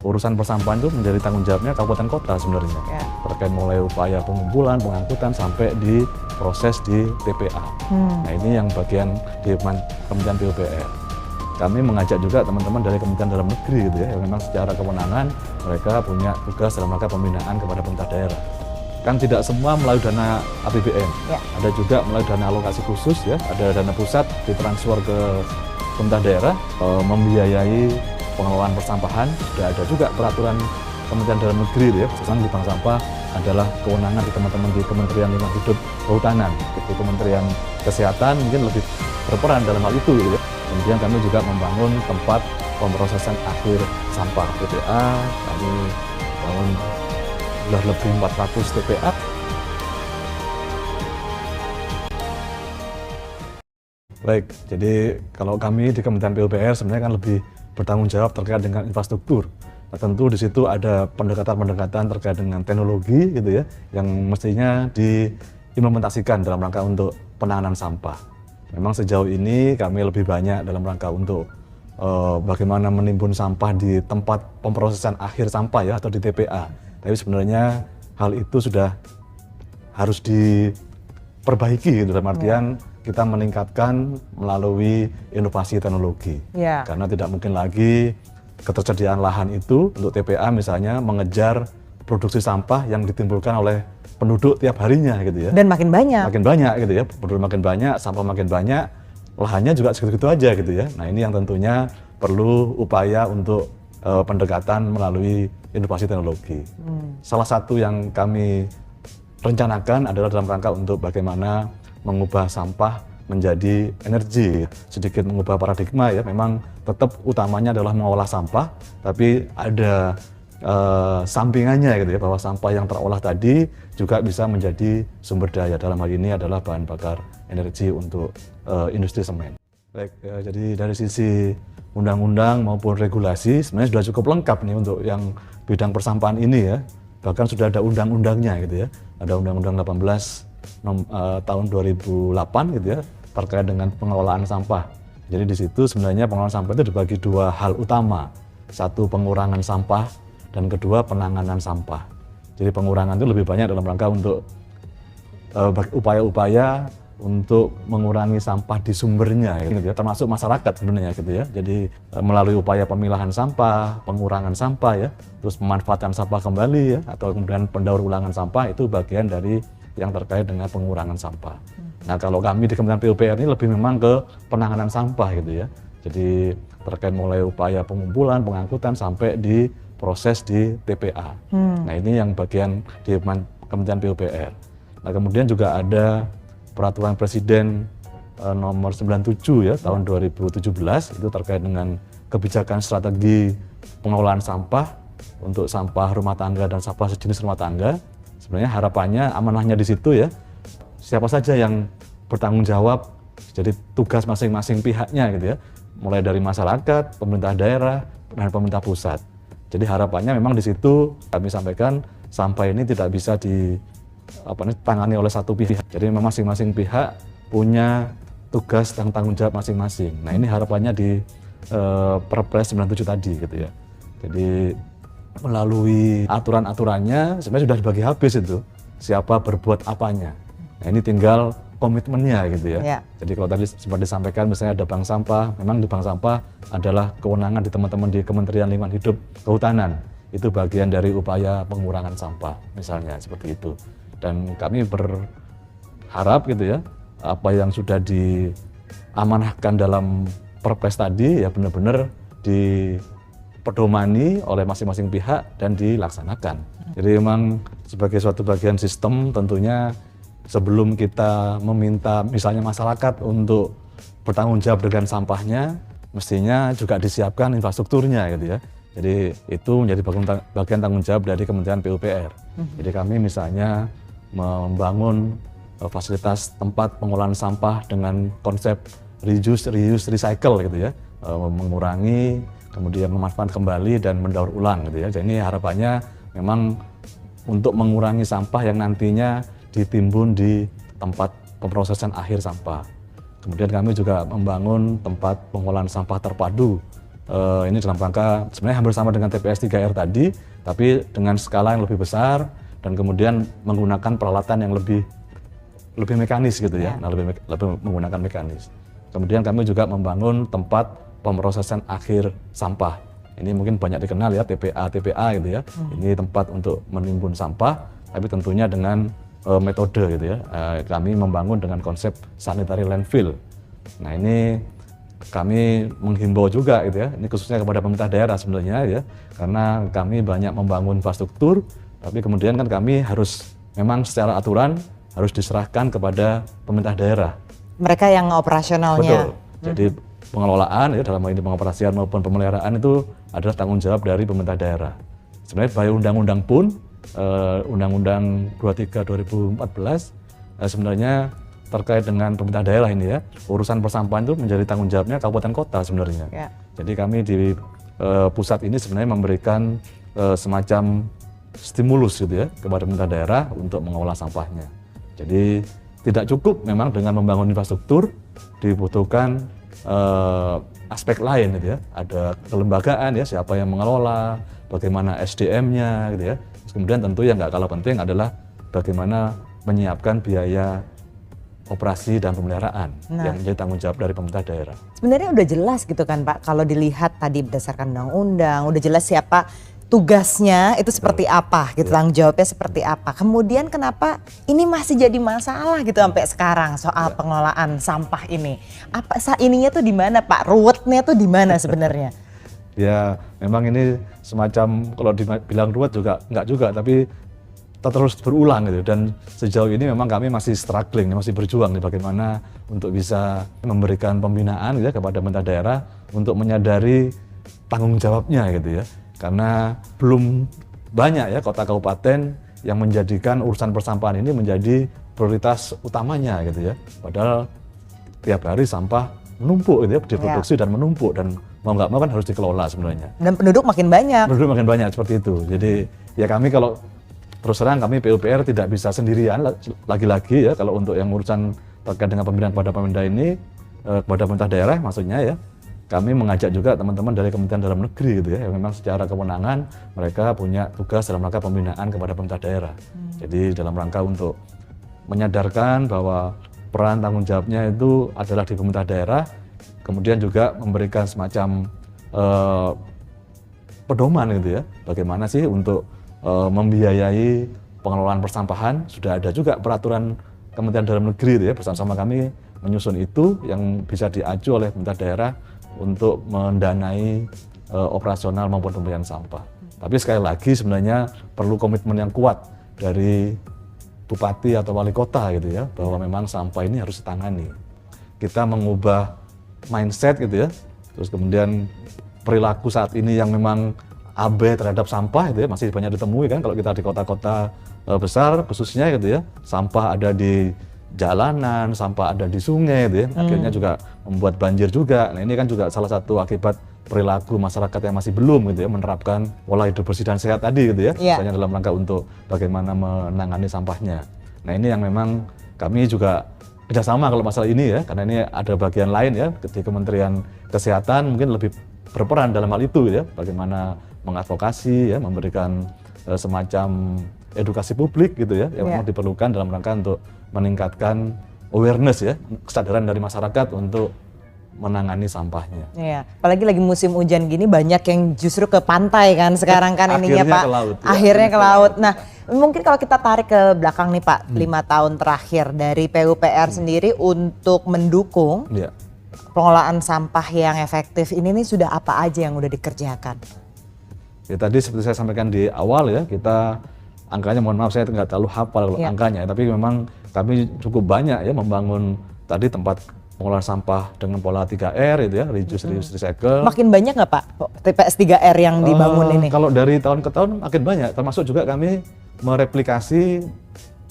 urusan persampahan itu menjadi tanggung jawabnya kabupaten kota sebenarnya. Terkait mulai upaya pengumpulan, pengangkutan sampai di proses di TPA. Nah ini yang bagian di Kementerian PUPR. Kami mengajak juga teman-teman dari Kementerian Dalam Negeri gitu ya, yang memang secara kewenangan mereka punya tugas dalam rangka pembinaan kepada pemerintah daerah. Kan tidak semua melalui dana APBN, ada juga melalui dana alokasi khusus ya, ada dana pusat ditransfer ke pemerintah daerah membiayai pengelolaan persampahan. Dan ada juga peraturan Kementerian Dalam Negeri ya, sekarang di bank sampah adalah kewenangan di teman-teman di Kementerian Lingkungan Hidup Kehutanan, itu Kementerian Kesehatan mungkin lebih berperan dalam hal itu gitu ya. Kemudian kami juga membangun tempat pemrosesan akhir sampah TPA, kami bangun sudah lebih 400 TPA. Baik, jadi kalau kami di Kementerian PUPR sebenarnya kan lebih bertanggung jawab terkait dengan infrastruktur. Nah, tentu di situ ada pendekatan-pendekatan terkait dengan teknologi gitu ya, yang mestinya diimplementasikan dalam rangka untuk penanganan sampah. Memang sejauh ini kami lebih banyak dalam rangka untuk bagaimana menimbun sampah di tempat pemrosesan akhir sampah ya, atau di TPA. Tapi sebenarnya hal itu sudah harus diperbaiki gitu, dalam artian kita meningkatkan melalui inovasi teknologi. Karena tidak mungkin lagi ketersediaan lahan itu untuk TPA misalnya mengejar produksi sampah yang ditimbulkan oleh penduduk tiap harinya gitu ya. Dan makin banyak. Makin banyak gitu ya, penduduk makin banyak, sampah makin banyak, lahannya juga segitu-gitu aja gitu ya. Nah ini yang tentunya perlu upaya untuk pendekatan melalui inovasi teknologi. Salah satu yang kami rencanakan adalah dalam rangka untuk bagaimana mengubah sampah menjadi energi, sedikit mengubah paradigma ya. Memang tetap utamanya adalah mengolah sampah, tapi ada sampingannya gitu ya, bahwa sampah yang terolah tadi juga bisa menjadi sumber daya, dalam hal ini adalah bahan bakar energi untuk industri semen. Baik, jadi dari sisi undang-undang maupun regulasi sebenarnya sudah cukup lengkap nih untuk yang bidang persampahan ini ya. Bahkan sudah ada undang-undangnya gitu ya. Ada Undang-Undang 18 tahun 2008 gitu ya, terkait dengan pengelolaan sampah. Jadi di situ sebenarnya pengelolaan sampah itu dibagi dua hal utama. Satu, pengurangan sampah, dan kedua, penanganan sampah. Jadi pengurangan itu lebih banyak dalam rangka untuk upaya-upaya untuk mengurangi sampah di sumbernya gitu ya, termasuk masyarakat sebenarnya gitu ya. Jadi melalui upaya pemilahan sampah, pengurangan sampah ya, terus pemanfaatan sampah kembali ya, atau kemudian pendaur ulangan sampah, itu bagian dari yang terkait dengan pengurangan sampah. Nah kalau kami di Kementerian PUPR ini lebih memang ke penanganan sampah gitu ya. Jadi terkait mulai upaya pengumpulan, pengangkutan sampai di proses di TPA. Nah ini yang bagian di Kementerian PUPR. Nah kemudian juga ada Peraturan Presiden nomor 97 ya tahun 2017, itu terkait dengan kebijakan strategi pengelolaan sampah untuk sampah rumah tangga dan sampah sejenis rumah tangga. Sebenarnya harapannya, amanahnya di situ ya, siapa saja yang bertanggung jawab, jadi tugas masing-masing pihaknya gitu ya, mulai dari masyarakat, pemerintah daerah, dan pemerintah pusat. Jadi harapannya memang di situ kami sampaikan sampah ini tidak bisa ditangani oleh satu pihak. Jadi memang masing-masing pihak punya tugas dan tanggung jawab masing-masing. Nah ini harapannya di Perpres 97 tadi gitu ya. Jadi melalui aturan-aturannya sebenarnya sudah dibagi habis itu, siapa berbuat apanya. Nah ini tinggal komitmennya gitu ya. Jadi kalau tadi sempat disampaikan misalnya ada bank sampah, memang di bank sampah adalah kewenangan di teman-teman di Kementerian Lingkungan Hidup Kehutanan. Itu bagian dari upaya pengurangan sampah misalnya seperti itu. Dan kami berharap gitu ya, apa yang sudah diamanahkan dalam Perpres tadi ya benar-benar dipedomani oleh masing-masing pihak dan dilaksanakan. Jadi memang sebagai suatu bagian sistem tentunya sebelum kita meminta misalnya masyarakat untuk bertanggung jawab dengan sampahnya, mestinya juga disiapkan infrastrukturnya gitu ya. Jadi itu menjadi bagian tanggung jawab dari Kementerian PUPR. Jadi kami misalnya membangun fasilitas tempat pengolahan sampah dengan konsep reuse, recycle gitu ya, mengurangi, kemudian memanfaatkan kembali dan mendaur ulang gitu ya. Jadi ini harapannya memang untuk mengurangi sampah yang nantinya ditimbun di tempat pemrosesan akhir sampah. Kemudian kami juga membangun tempat pengolahan sampah terpadu Ini dalam rangka sebenarnya hampir sama dengan TPS 3R tadi, tapi dengan skala yang lebih besar dan kemudian menggunakan peralatan yang lebih mekanis gitu ya. Nah, lebih menggunakan mekanis. Kemudian kami juga membangun tempat pemrosesan akhir sampah. Ini mungkin banyak dikenal ya, TPA gitu ya. Ini tempat untuk menimbun sampah, tapi tentunya dengan metode gitu ya. Kami membangun dengan konsep sanitary landfill. Nah, ini kami menghimbau juga gitu ya, ini khususnya kepada pemerintah daerah sebenarnya ya, karena kami banyak membangun infrastruktur, tapi kemudian kan kami harus memang secara aturan harus diserahkan kepada pemerintah daerah. Mereka yang operasionalnya. Betul. Jadi pengelolaan ya dalam hal ini pengoperasian maupun pemeliharaan itu adalah tanggung jawab dari pemerintah daerah. Sebenarnya by undang-undang pun Undang-Undang 23 2014 sebenarnya terkait dengan pemerintah daerah ini ya, urusan persampahan itu menjadi tanggung jawabnya kabupaten kota sebenarnya. Ya. Jadi kami di pusat ini sebenarnya memberikan semacam stimulus gitu ya kepada pemerintah daerah untuk mengelola sampahnya. Jadi tidak cukup memang dengan membangun infrastruktur, dibutuhkan aspek lain gitu ya. Ada kelembagaan ya, siapa yang mengelola, bagaimana SDM-nya gitu ya. Terus kemudian tentu yang nggak kalah penting adalah bagaimana menyiapkan biaya operasi dan pemeliharaan yang menjadi tanggung jawab dari pemerintah daerah. Sebenarnya udah jelas gitu kan Pak, kalau dilihat tadi berdasarkan undang-undang, udah jelas siapa tugasnya itu seperti apa gitu, tanggung jawabnya seperti apa. Kemudian kenapa ini masih jadi masalah gitu sampai sekarang soal pengelolaan sampah ini? Apa ininya tuh di mana Pak? Ruwetnya tuh di mana sebenarnya? Ya, memang ini semacam kalau dibilang ruwet juga enggak juga, tapi terus berulang gitu, dan sejauh ini memang kami masih struggling, masih berjuang nih bagaimana untuk bisa memberikan pembinaan gitu ya kepada pemerintah daerah untuk menyadari tanggung jawabnya gitu ya, karena belum banyak ya kota kabupaten yang menjadikan urusan persampahan ini menjadi prioritas utamanya gitu ya, padahal tiap hari sampah menumpuk gitu ya, diproduksi dan menumpuk, dan mau nggak mau kan harus dikelola sebenarnya. Dan penduduk makin banyak. Penduduk makin banyak seperti itu, jadi ya kami kalau terus terang kami PUPR tidak bisa sendirian lagi-lagi ya kalau untuk yang urusan terkait dengan pembinaan pada pemerintah ini kepada pemerintah daerah maksudnya ya, kami mengajak juga teman-teman dari Kementerian Dalam Negeri gitu ya, yang memang secara kewenangan mereka punya tugas dalam rangka pembinaan kepada pemerintah daerah. Jadi dalam rangka untuk menyadarkan bahwa peran tanggung jawabnya itu adalah di pemerintah daerah, kemudian juga memberikan semacam pedoman gitu ya, bagaimana sih untuk membiayai pengelolaan persampahan. Sudah ada juga peraturan Kementerian Dalam Negeri ya, bersama-sama kami menyusun itu yang bisa diaju oleh pemerintah daerah untuk mendanai operasional maupun pembayaran sampah. Tapi sekali lagi sebenarnya perlu komitmen yang kuat dari bupati atau wali kota gitu ya, bahwa memang sampah ini harus ditangani. Kita mengubah mindset gitu ya, terus kemudian perilaku saat ini yang memang abai terhadap sampah itu ya masih banyak ditemui kan kalau kita di kota-kota besar khususnya gitu ya, sampah ada di jalanan, sampah ada di sungai gitu ya, akhirnya juga membuat banjir juga. Nah ini kan juga salah satu akibat perilaku masyarakat yang masih belum gitu ya menerapkan pola hidup bersih dan sehat tadi gitu ya, misalnya dalam rangka untuk bagaimana menangani sampahnya. Nah ini yang memang kami juga kerjasama kalau masalah ini ya, karena ini ada bagian lain ya di Kementerian Kesehatan mungkin lebih berperan dalam hal itu ya, bagaimana mengadvokasi ya, memberikan semacam edukasi publik gitu ya, yang memang diperlukan dalam rangka untuk meningkatkan awareness ya, kesadaran dari masyarakat untuk menangani sampahnya. Iya, apalagi lagi musim hujan gini banyak yang justru ke pantai kan sekarang kan ininya Pak. Ke laut, ya. Akhirnya ke laut. Nah, mungkin kalau kita tarik ke belakang nih Pak, 5 tahun terakhir dari PUPR sendiri untuk mendukung pengelolaan sampah yang efektif ini nih sudah apa aja yang udah dikerjakan? Ya tadi seperti saya sampaikan di awal ya, kita angkanya mohon maaf saya nggak terlalu hafal kalau angkanya, tapi memang kami cukup banyak ya membangun tadi tempat pengolahan sampah dengan pola 3R itu ya, reduce, reuse, recycle. Makin banyak nggak Pak TPS 3R yang dibangun ini? Kalau dari tahun ke tahun makin banyak, termasuk juga kami mereplikasi,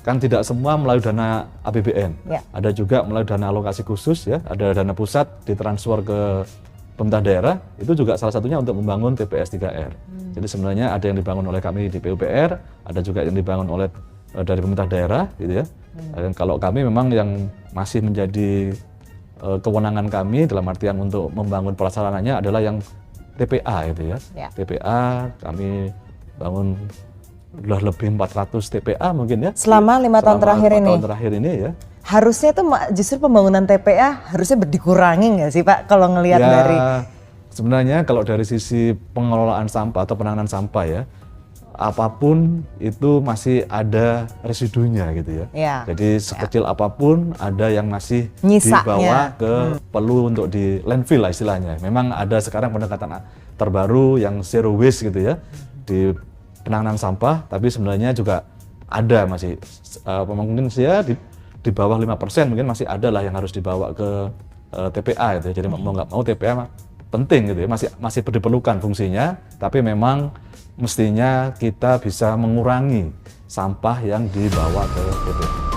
kan tidak semua melalui dana APBN, ada juga melalui dana alokasi khusus ya, ada dana pusat ditransfer ke pemerintah daerah, itu juga salah satunya untuk membangun TPS 3R. Jadi sebenarnya ada yang dibangun oleh kami di PUPR, ada juga yang dibangun oleh dari pemerintah daerah gitu ya. Dan kalau kami memang yang masih menjadi kewenangan kami dalam artian untuk membangun prasarananya adalah yang TPA itu ya. Ya. TPA kami bangun udah lebih 400 TPA mungkin ya. Selama 5 tahun terakhir 5 ini. tahun terakhir ini ya. Harusnya itu justru pembangunan TPA harusnya dikurangi nggak sih Pak kalau ngelihat Ya, dari sebenarnya kalau dari sisi pengelolaan sampah atau penanganan sampah ya, apapun itu masih ada residunya gitu ya. Ya. Jadi sekecil apapun ada yang masih Nyisanya. dibawa ke perlu untuk di landfill lah istilahnya. Memang ada sekarang pendekatan terbaru yang zero waste gitu ya di penanganan sampah, tapi sebenarnya juga ada masih mungkin ya di bawah 5% mungkin masih ada lah yang harus dibawa ke TPA gitu ya. Jadi mau nggak mau TPA penting gitu ya, masih diperlukan fungsinya, tapi memang mestinya kita bisa mengurangi sampah yang dibawa ke TPA.